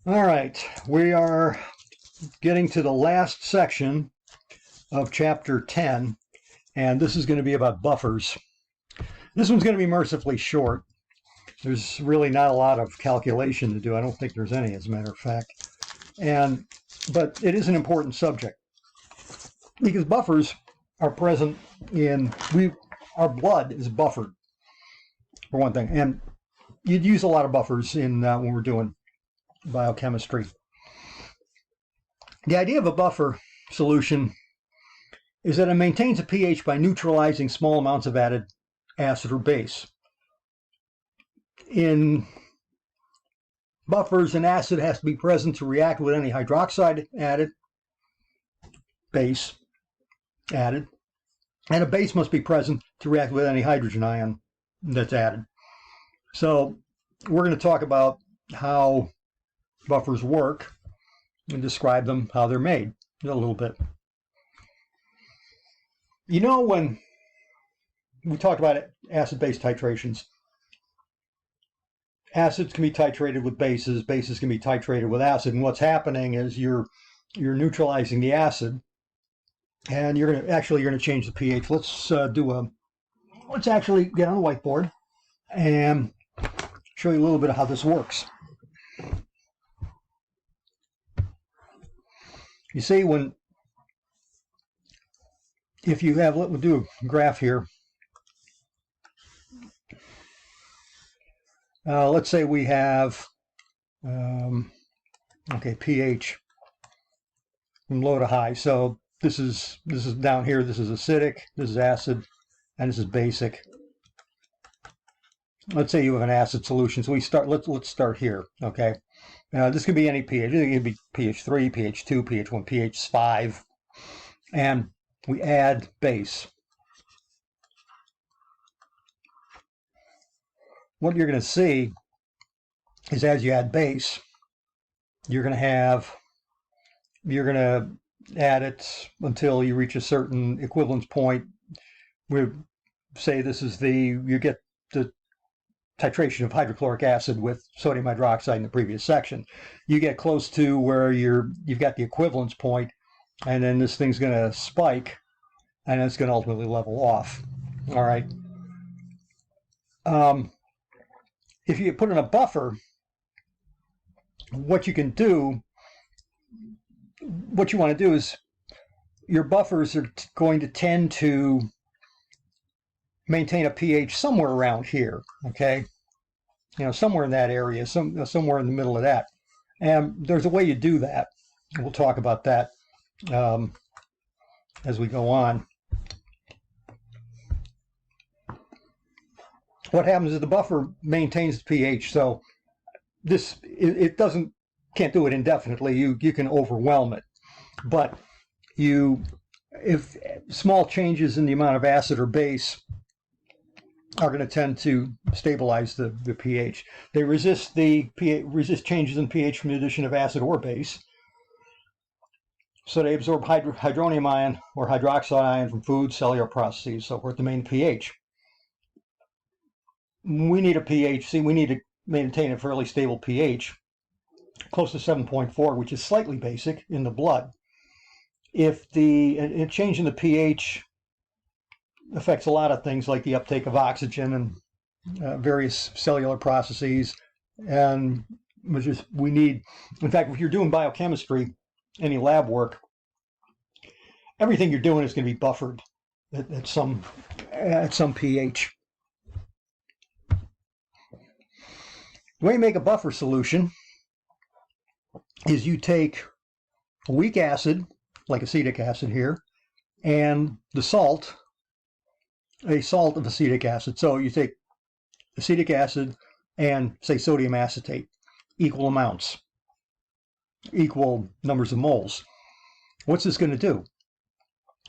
All right, we are getting to the last section of chapter 10, and this is going to be about buffers. This one's going to be mercifully short. There's really not a lot of calculation to do. I don't think there's any, as a matter of fact. But it is an important subject because buffers are present our blood is buffered, for one thing, and you'd use a lot of buffers in when we're doing biochemistry. The idea of a buffer solution is that it maintains a pH by neutralizing small amounts of added acid or base. In buffers, an acid has to be present to react with any hydroxide added, base added, and a base must be present to react with any hydrogen ion that's added. So we're going to talk about how buffers work and describe them, how they're made a little bit. You know, when we talked about acid-base titrations, acids can be titrated with bases, bases can be titrated with acid, and what's happening is you're neutralizing the acid, and you're going to change the pH. Let's actually get on the whiteboard and show you a little bit of how this works. You see, if you have, we'll do a graph here. Let's say we have, pH from low to high. So this is down here. This is acidic. This is acid, and this is basic. Let's say you have an acid solution. So let's start here. Okay. This could be any pH. It could be pH 3, pH 2, pH 1, pH 5, and we add base. What you're going to see is as you add base, you're going to add it until you reach a certain equivalence point. We say you get the titration of hydrochloric acid with sodium hydroxide in the previous section. You get close to where you've got the equivalence point, and then this thing's going to spike, and it's going to ultimately level off. All right. If you put in a buffer, what you want to do is your buffers are going to tend to maintain a pH somewhere around here, okay? Somewhere in that area, somewhere in the middle of that. And there's a way you do that. We'll talk about that as we go on. What happens is the buffer maintains the pH, so can't do it indefinitely. You can overwhelm it, but if small changes in the amount of acid or base are going to tend to stabilize the pH. They resist changes in pH from the addition of acid or base. So they absorb hydronium ion or hydroxide ion from food, cellular processes, so forth, to maintain pH. We need a pH. We need to maintain a fairly stable pH, close to 7.4, which is slightly basic in the blood. If a change in the pH affects a lot of things like the uptake of oxygen and various cellular processes, and we need, in fact, if you're doing biochemistry, any lab work, everything you're doing is going to be buffered at some pH. The way you make a buffer solution is you take a weak acid, like acetic acid here, and a salt of acetic acid. So you take acetic acid and, say, sodium acetate, equal amounts, equal numbers of moles. What's this going to do?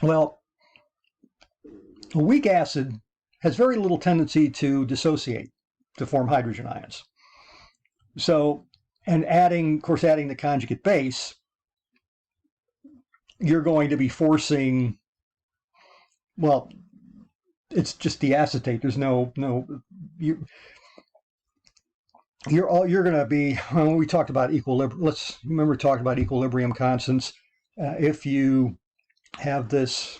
Well, a weak acid has very little tendency to dissociate, to form hydrogen ions. So, and adding the conjugate base, you're going to be forcing, well, it's just the acetate. There's you're going to be, when we talked about equilibrium, let's remember talking about equilibrium constants. If you have this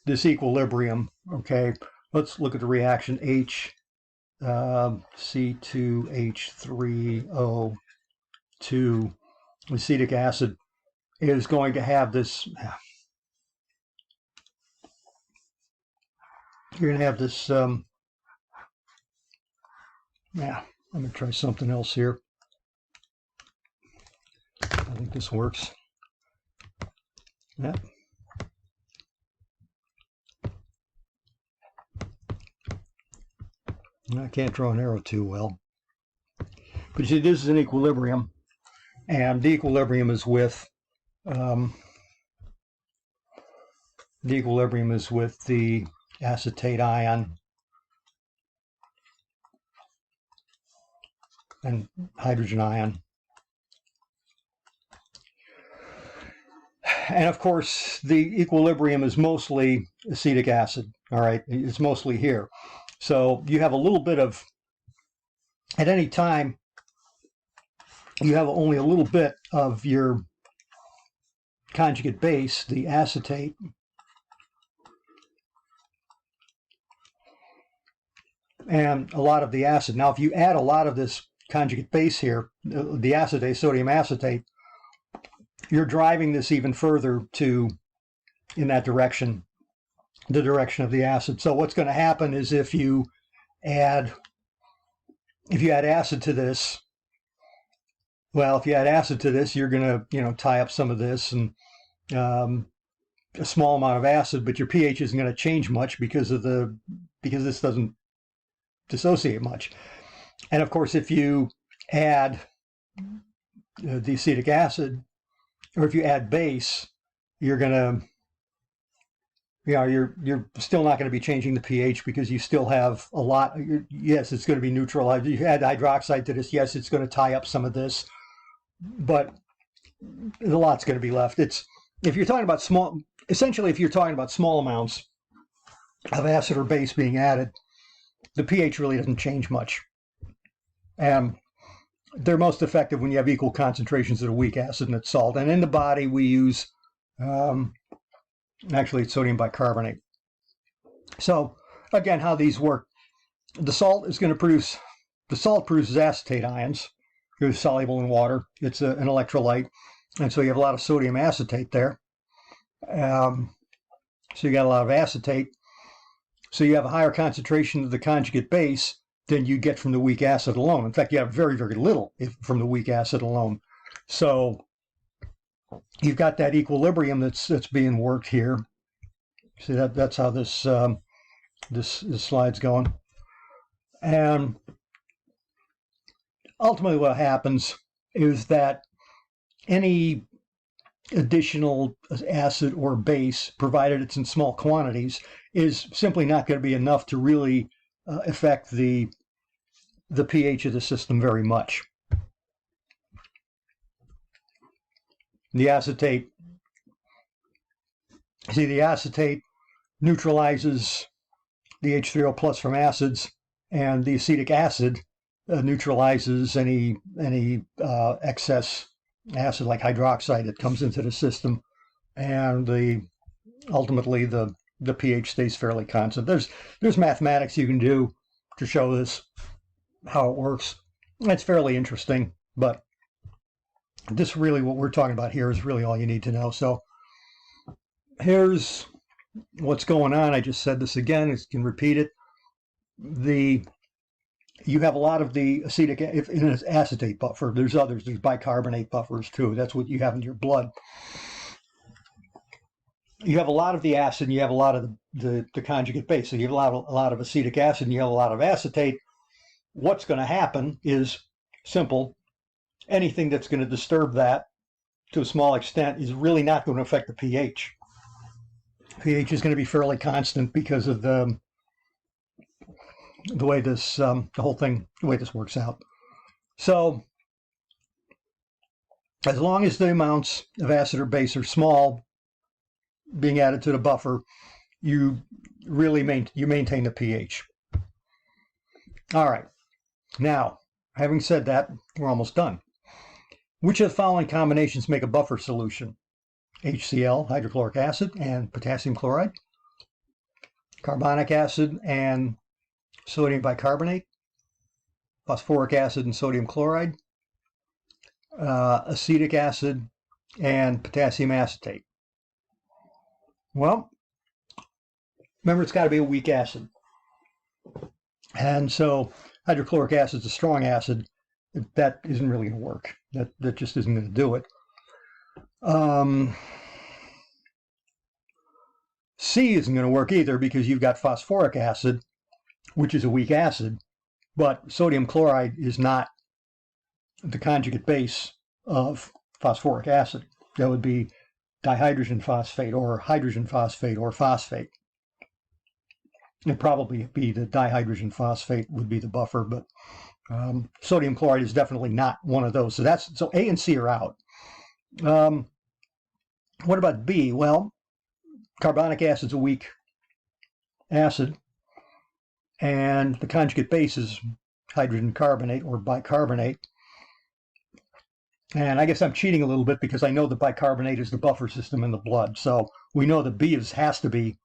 equilibrium, okay, let's look at the reaction C2H3O2. Acetic acid is going to have this, you're going to have this, yeah, I'm going to try something else here. I think this works. Yeah. I can't draw an arrow too well. But you see, this is an equilibrium, and the equilibrium is with the acetate ion and hydrogen ion. And of course, the equilibrium is mostly acetic acid. All right, it's mostly here. So you have a little bit of, at any time, you have only a little bit of your conjugate base, the acetate, and a lot of the acid. Now, if you add a lot of this conjugate base here, the acetate, sodium acetate, you're driving this even further in that direction, the direction of the acid. So what's going to happen is if you add acid to this, well, if you add acid to this, you're going to, tie up some of this and a small amount of acid, but your pH isn't going to change much because this doesn't dissociate much. And of course, if you add the acetic acid, or if you add base, you're going to, you're still not going to be changing the pH because you still have a lot. Yes, it's going to be neutralized. You add hydroxide to this. Yes, it's going to tie up some of this, but a lot's going to be left. If you're talking about essentially, if you're talking about small amounts of acid or base being added, the pH really doesn't change much. And they're most effective when you have equal concentrations of the weak acid and its salt. And in the body, we use, actually, it's sodium bicarbonate. So, again, how these work. The salt produces acetate ions. It's soluble in water. It's an electrolyte. And so you have a lot of sodium acetate there. So you got a lot of acetate. So you have a higher concentration of the conjugate base than you get from the weak acid alone. In fact, you have very, very little from the weak acid alone. So you've got that equilibrium that's being worked here. See, that's how this slide's going. And ultimately what happens is that any additional acid or base, provided it's in small quantities, is simply not going to be enough to really affect the pH of the system very much. The acetate neutralizes the H3O plus from acids, and the acetic acid neutralizes any excess acid like hydroxide that comes into the system, and ultimately the pH stays fairly constant. There's mathematics you can do to show this, how it works. It's fairly interesting, but this really, what we're talking about here is really all you need to know. So here's what's going on. I just said this again, I can repeat it. You have a lot of the acetic in an acetate buffer. There's others. There's bicarbonate buffers too. That's what you have in your blood. You have a lot of the acid, and you have a lot of the conjugate base. So you have a lot of acetic acid, and you have a lot of acetate. What's going to happen is simple. Anything that's going to disturb that to a small extent is really not going to affect the pH. pH is going to be fairly constant because of the way this the way this works out. So as long as the amounts of acid or base are small being added to the buffer, you really maintain the pH. All right. Now, having said that, we're almost done. Which of the following combinations make a buffer solution? HCl, hydrochloric acid, and potassium chloride, carbonic acid and sodium bicarbonate, phosphoric acid and sodium chloride, acetic acid and potassium acetate. Well, remember, it's got to be a weak acid. And so hydrochloric acid is a strong acid. That isn't really going to work. That just isn't going to do it. C isn't going to work either because you've got phosphoric acid, which is a weak acid, but sodium chloride is not the conjugate base of phosphoric acid. That would be dihydrogen phosphate or hydrogen phosphate or phosphate. It'd probably be the dihydrogen phosphate would be the buffer, but sodium chloride is definitely not one of those. So A and C are out. What about B? Well, carbonic acid is a weak acid, and the conjugate base is hydrogen carbonate or bicarbonate. And I guess I'm cheating a little bit because I know the bicarbonate is the buffer system in the blood. So we know that B has to be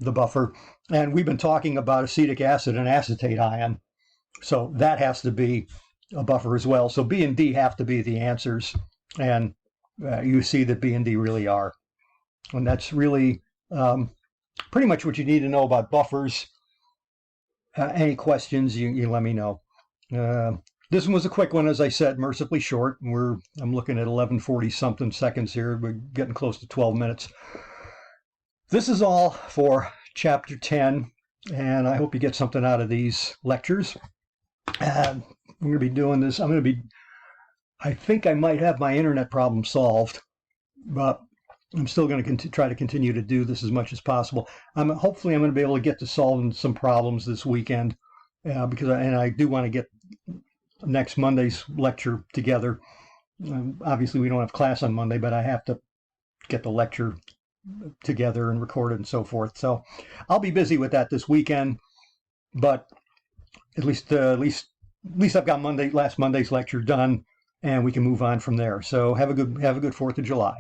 the buffer. And we've been talking about acetic acid and acetate ion. So that has to be a buffer as well. So B and D have to be the answers. And you see that B and D really are. And that's really pretty much what you need to know about buffers. Any questions, you let me know. This one was a quick one, as I said, mercifully short. I'm looking at 11:40 something seconds here. We're getting close to 12 minutes. This is all for chapter 10, and I hope you get something out of these lectures. I'm going to be doing this. I think I might have my internet problem solved, but I'm still going to try to continue to do this as much as possible. Hopefully I'm going to be able to get to solving some problems this weekend, because I do want to get next Monday's lecture together. Obviously we don't have class on Monday, but I have to get the lecture together and record it and so forth. So I'll be busy with that this weekend, but at least I've got last Monday's lecture done, and we can move on from there. So have a good 4th of July.